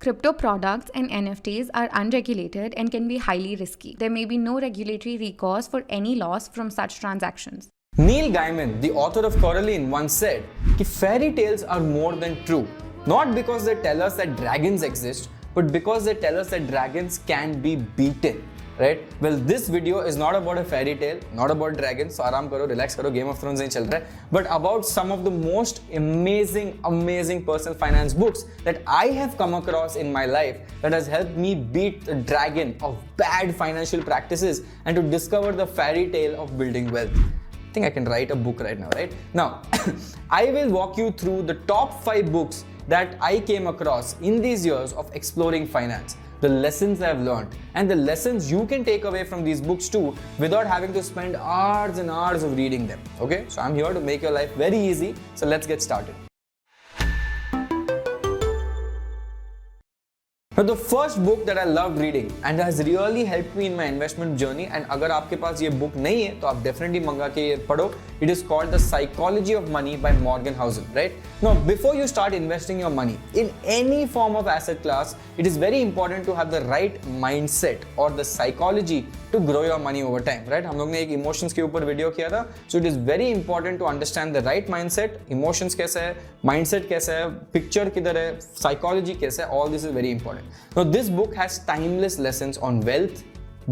Crypto products and NFTs are unregulated and can be highly risky. There may be no regulatory recourse for any loss from such transactions. Neil Gaiman, the author of Coraline, once said that fairy tales are more than true, not because they tell us that dragons exist, but because they tell us that dragons can be beaten. Right? Well, this video is not about a fairy tale, not about dragons, so aaram karo, relax karo, Game of Thrones nahi chal raha hai, but about some of the most amazing personal finance books that I have come across in my life that has helped me beat the dragon of bad financial practices and to discover the fairy tale of building wealth. I think I can write a book right now, right? Now, I will walk you through the top 5 books that I came across in these years of exploring finance. The lessons I've learned and the lessons you can take away from these books too without having to spend hours and hours of reading them. Okay, so I'm here to make your life very easy. So let's get started. Now, the first book that I loved reading and has really helped me in my investment journey, and अगर आपके पास ये book नहीं है तो आप definitely मंगा के ये पढ़ो. It is called The Psychology of Money by Morgan Housel, right? Now, before you start investing your money in any form of asset class, it is very important to have the right mindset or the psychology to grow your money over time, right? हम लोग ने एक emotions के ऊपर video किया था, so it is very important to understand the right mindset, emotions कैसा है, mindset कैसा है, picture किधर है, psychology कैसा है, all this is very important. Now, this book has timeless lessons on wealth,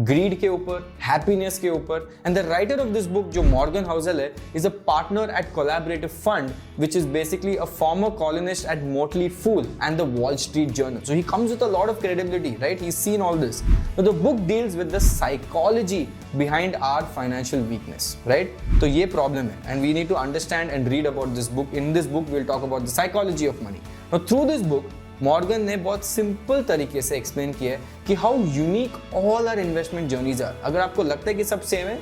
greed के ऊपर, happiness के ऊपर, and the writer of this book जो Morgan Housel है is a partner at Collaborative Fund, which is basically a former columnist at Motley Fool and the Wall Street Journal. So he comes with a lot of credibility, right? He's seen all this. Now the book deals with the psychology behind our financial weakness, right? So ये problem है, and we need to understand and read about this book. In this book, we'll talk about the psychology of money. Now through this book, Morgan ने बहुत simple तरीके से explain किया है कि how unique all our investment journeys are. अगर आपको लगता है कि सब सेम है,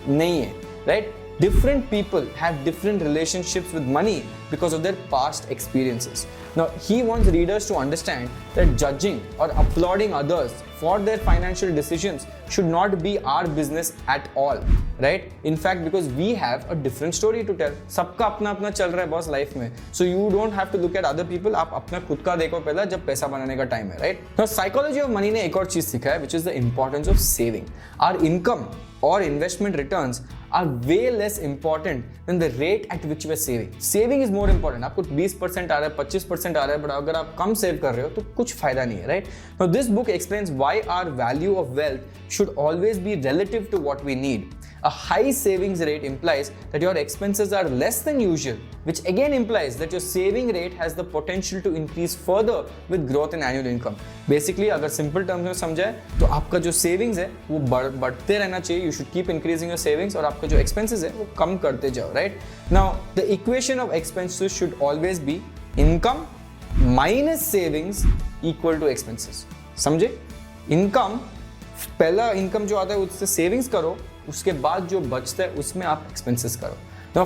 नहीं है, right? Different people have different relationships with money because of their past experiences. Now, he wants readers to understand that judging or applauding others for their financial decisions should not be our business at all, right? In fact, because we have a different story to tell. सबका अपना अपना चल रहा है boss life में. So you don't have to look at other people. आप अपना खुद का देखो पहला जब पैसा बनाने का टाइम है, right? Now, psychology of money ने एक और चीज सिखा है, which is the importance of saving. Our income or investment returns are way less important than the rate at which we are saving. Saving is more important. आपको 20% आ रहा है, 25% आ रहा है, but अगर आप कम सेव कर रहे हो तो कुछ फायदा नहीं है, right? Now this book explains why our value of wealth should always be relative to what we need. A high savings rate implies that your expenses are less than usual, which again implies that your saving rate has the potential to increase further with growth in annual income. Basically, अगर simple terms में समझाए तो आपका जो savings है वो बढ़ते रहना चाहिए. You should keep increasing your savings और आपका जो expenses है वो कम करते जाओ, right? Now, the equation of expenses should always be income minus savings equal to expenses. समझे? Income, पहला income जो आता है उससे savings करो, उसके बाद जो बचता है उसमें आप expenses करो. Now,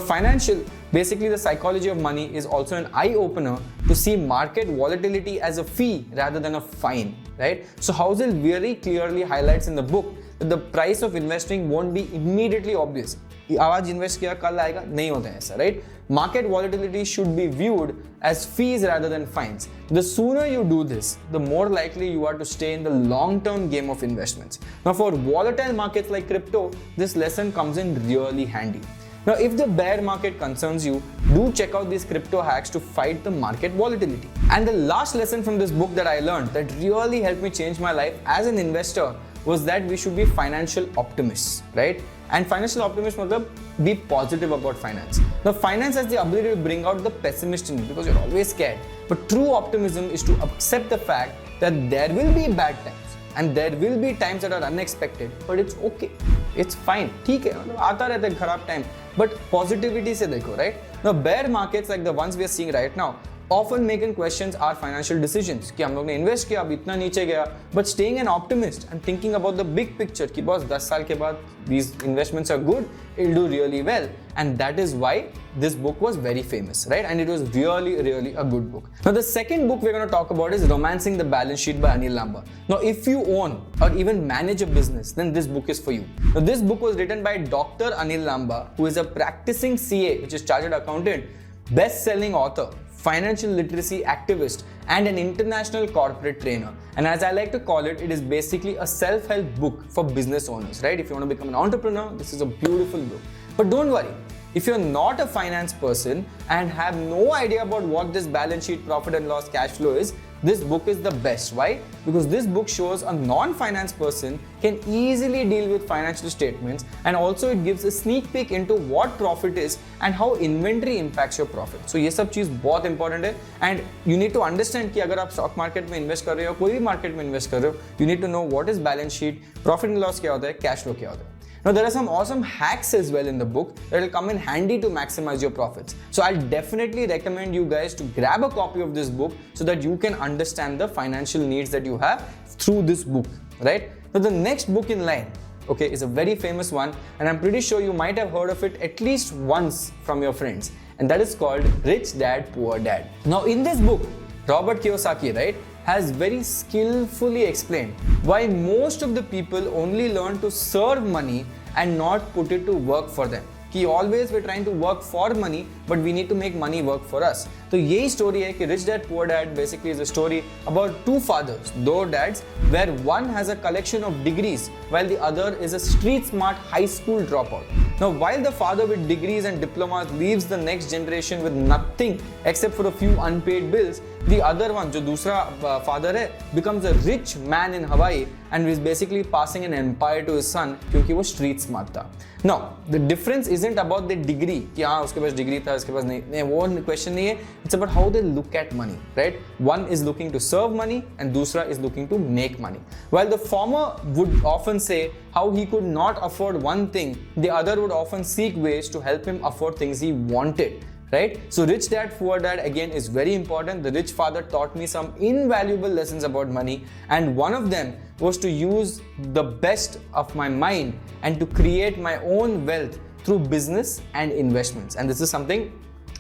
basically the psychology of money is also an eye-opener to see market volatility as a fee rather than a fine, right? So Housel very clearly highlights in the book that the price of investing won't be immediately obvious. आज invest किया कल आएगा, नहीं होता है ऐसा, right? Market volatility should be viewed as fees rather than fines. The sooner you do this, the more likely you are to stay in the long-term game of investments. Now, for volatile markets like crypto, this lesson comes in really handy. Now, if the bear market concerns you, do check out these crypto hacks to fight the market volatility. And the last lesson from this book that I learned that really helped me change my life as an investor was that we should be financial optimists, right? And financial optimists matlab be positive about finance. Now, finance has the ability to bring out the pessimist in you because you're always scared. But true optimism is to accept the fact that there will be bad times and there will be times that are unexpected, but it's okay. It's fine. ठीक है, मतलब आता रहता है खराब time. But positivity से देखो, right? Now, bear markets like the ones we are seeing right now often making questions our financial decisions कि हम लोग ने इन्वेस्ट किया अब इतना नीचे गया, but staying an optimist and thinking about the big picture कि बस 10 साल के बाद these investments are good, it'll do really well, and that is why this book was very famous, right? And it was really a good book. Now the second book we're going to talk about is Romancing the Balance Sheet by Anil Lamba. Now if you own or even manage a business, then this book is for you. Now this book was written by Dr. Anil Lamba, who is a practicing CA, which is Chartered Accountant, best-selling author, financial literacy activist, and an international corporate trainer. And as I like to call it, it is basically a self-help book for business owners, right? If you want to become an entrepreneur, this is a beautiful book. But don't worry, if you're not a finance person and have no idea about what this balance sheet, profit and loss, cash flow is, this book is the best. Why? Because this book shows a non-finance person can easily deal with financial statements, and also it gives a sneak peek into what profit is and how inventory impacts your profit. So ये सब चीज़ बहुत important है, and you need to understand कि अगर आप stock market में invest कर रहे हो, कोई भी market में invest कर रहे हो, you need to know what is balance sheet, profit and loss क्या होता है, cash flow क्या होता है. Now there are some awesome hacks as well in the book that will come in handy to maximize your profits. So I'll definitely recommend you guys to grab a copy of this book so that you can understand the financial needs that you have through this book, right? Now the next book in line, okay, is a very famous one, and I'm pretty sure you might have heard of it at least once from your friends, and that is called Rich Dad Poor Dad. Now in this book, Robert Kiyosaki, right, has very skillfully explained why most of the people only learn to serve money and not put it to work for them. कि always we're trying to work for money, but we need to make money work for us. तो यही story है कि Rich Dad Poor Dad basically is a story about two fathers, two dads, where one has a collection of degrees while the other is a street smart high school dropout. Now while the father with degrees and diplomas leaves the next generation with nothing except for a few unpaid bills, the other one, जो दूसरा father है, becomes a rich man in Hawaii and is basically passing an empire to his son क्योंकि वो street smart था. Now the difference isn't about the degree कि हाँ उसके पास degree था उसके पास नहीं वो question नहीं है. It's about how they look at money, right? One is looking to serve money and दूसरा is looking to make money. While the former would often say how he could not afford one thing, the other would often seek ways to help him afford things he wanted. Right? So Rich Dad Poor Dad again is very important. The rich father taught me some invaluable lessons about money, and one of them was to use the best of my mind and to create my own wealth through business and investments. And this is something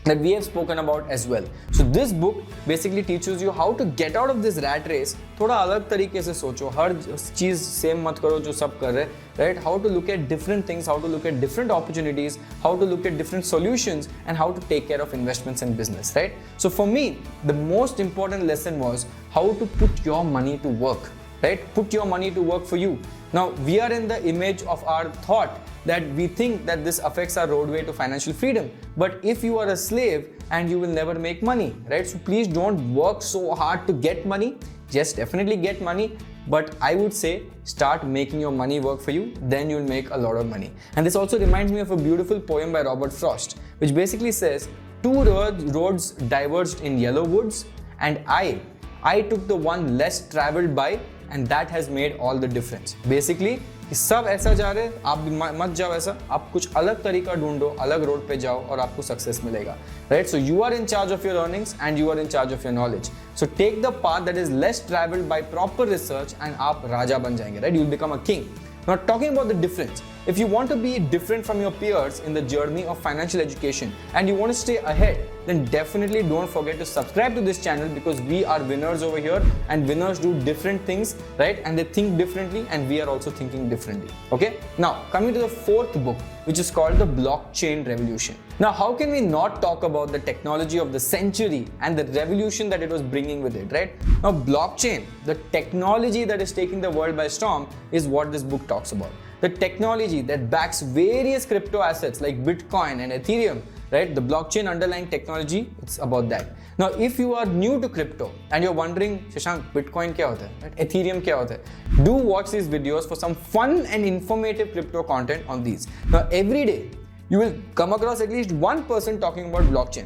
that we have spoken about as well. So this book basically teaches you how to get out of this rat race. थोड़ा अलग तरीके से सोचो, हर चीज़ same मत करो जो सब कर रहे, right? How to look at different things, how to look at different opportunities, how to look at different solutions, and how to take care of investments and business, right? So for me, the most important lesson was how to put your money to work, right? Put your money to work for you. Now, we are in the image of our thought that we think that this affects our roadway to financial freedom. But if you are a slave and you will never make money, right? So please don't work so hard to get money. Yes, definitely get money. But I would say start making your money work for you, then you'll make a lot of money. And this also reminds me of a beautiful poem by Robert Frost, which basically says, two roads diverged in yellow woods, and I took the one less traveled by, and that has made all the difference. Basically, सब ऐसा जा रहे हैं, आप मत जाओ ऐसा, आप कुछ अलग तरीका ढूंढो, अलग रोड पे जाओ और आपको सक्सेस मिलेगा, right? So you are in charge of your earnings and you are in charge of your knowledge. So take the path that is less traveled by proper research and आप राजा बन जाएंगे, right? You'll become a king. Now talking about the difference, if you want to be different from your peers in the journey of financial education and you want to stay ahead, then definitely don't forget to subscribe to this channel, because we are winners over here and winners do different things, right? And they think differently and we are also thinking differently. Okay? Now coming to the fourth book, which is called The Blockchain Revolution. Now how can we not talk about the technology of the century and the revolution that it was bringing with it, right? Now blockchain, the technology that is taking the world by storm, is what this book talks about. The technology that backs various crypto assets like Bitcoin and Ethereum, right? The blockchain underlying technology, it's about that. Now, if you are new to crypto and you're wondering, Shashank, Bitcoin kya hota hai? Right? Ethereum kya hota hai? Do watch these videos for some fun and informative crypto content on these. Now, every day, you will come across at least one person talking about blockchain.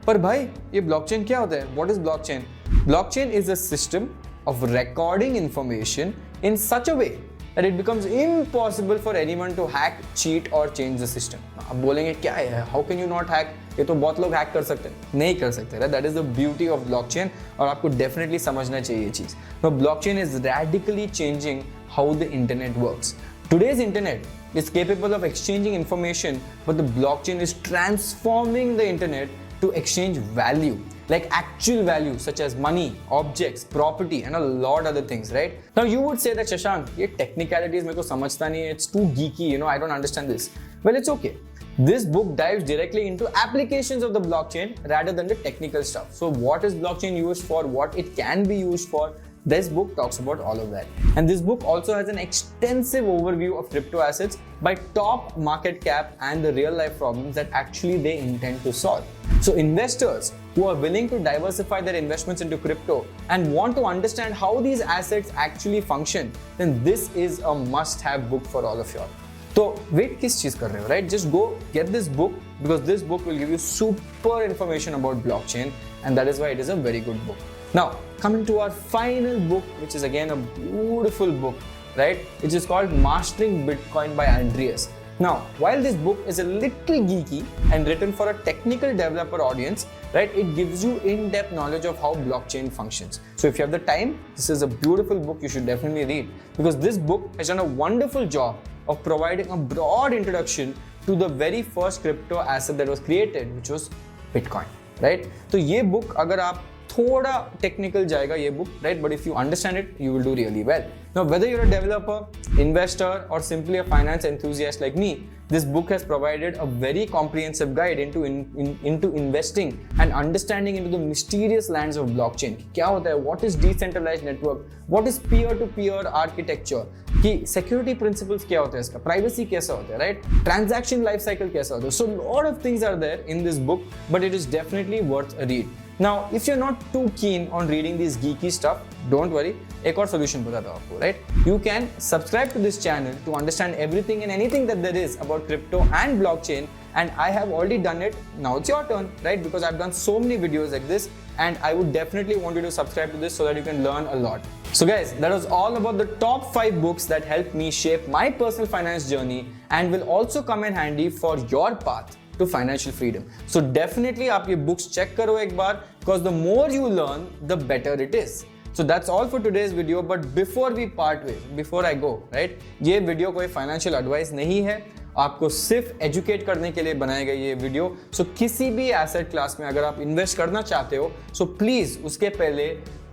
पर भाई, ये blockchain क्या होता है? What is blockchain? Blockchain is a system of recording information in such a way that it becomes impossible for anyone to hack, cheat or change the system. अब बोलेंगे क्या है? How can you not hack? ये तो बहुत लोग hack कर सकते हैं, नहीं कर सकते, right? That is the beauty of blockchain और आपको definitely समझना चाहिए ये चीज़. Now blockchain is radically changing how the internet works. Today's internet is capable of exchanging information, but the blockchain is transforming the internet to exchange value, like actual value such as money, objects, property and a lot other things, right? Now you would say that Shashank, ये technicalities मेरे को समझता नहीं है, it's too geeky, I don't understand this. Well, it's okay. This book dives directly into applications of the blockchain rather than the technical stuff. So what is blockchain used for, what it can be used for, this book talks about all of that. And this book also has an extensive overview of crypto assets by top market cap and the real life problems that actually they intend to solve. So investors who are willing to diversify their investments into crypto and want to understand how these assets actually function, then this is a must-have book for all of you all. तो wait किस चीज कर रहे हो, right? Just go get this book because this book will give you super information about blockchain and that is why it is a very good book. Now coming to our final book, which is again a beautiful book, right? It is called Mastering Bitcoin by Andreas. Now, while this book is a little geeky and written for a technical developer audience, right, it gives you in-depth knowledge of how blockchain functions. So if you have the time, this is a beautiful book you should definitely read, because this book has done a wonderful job of providing a broad introduction to the very first crypto asset that was created, which was Bitcoin, right? तो ये book अगर आप थोड़ा technical जाएगा ये book, right? But if you understand it you will do really well. Now whether you are a developer, investor और simply a finance enthusiast like me, this book has provided a very comprehensive guide into investing and understanding into the mysterious lands of blockchain. क्या होता है, what is decentralized network, what is peer to peer architecture, कि security principles क्या होता है इसका, privacy कैसा होता है, right? Transaction life cycle कैसा होता है. So lot of things are there in this book, but it is definitely worth a read. Now, if you're not too keen on reading these geeky stuff, don't worry. एक और solution बताता हूँ आपको, right? You can subscribe to this channel to understand everything and anything that there is about crypto and blockchain. And I have already done it. Now it's your turn, right? Because I've done so many videos like this, and I would definitely want you to subscribe to this so that you can learn a lot. So guys, that was all about the top 5 books that helped me shape my personal finance journey and will also come in handy for your path to financial freedom. So definitely आप ये books check करो एक बार, because the more you learn, the better it is. So that's all for today's video. But before we part ways, before I go, right? ये video कोई financial advice नहीं है, आपको सिर्फ एजुकेट करने के लिए बनाया गया ये वीडियो. सो किसी भी एसेट क्लास में अगर आप इन्वेस्ट करना चाहते हो, सो प्लीज उसके पहले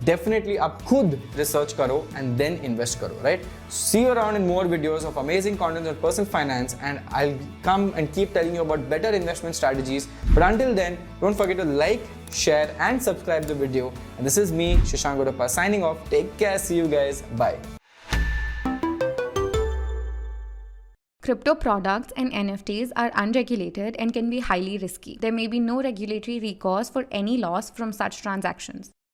डेफिनेटली आप खुद रिसर्च करो एंड देन इन्वेस्ट करो, right? See you around in more videos of amazing content on personal finance, and I will come and keep telling you about better investment strategies. But until then, don't forget to like, share and subscribe the video. And this is me, Shashank Godappa, signing off. Take care. See you guys. Bye. Crypto products and NFTs are unregulated and can be highly risky. There may be no regulatory recourse for any loss from such transactions.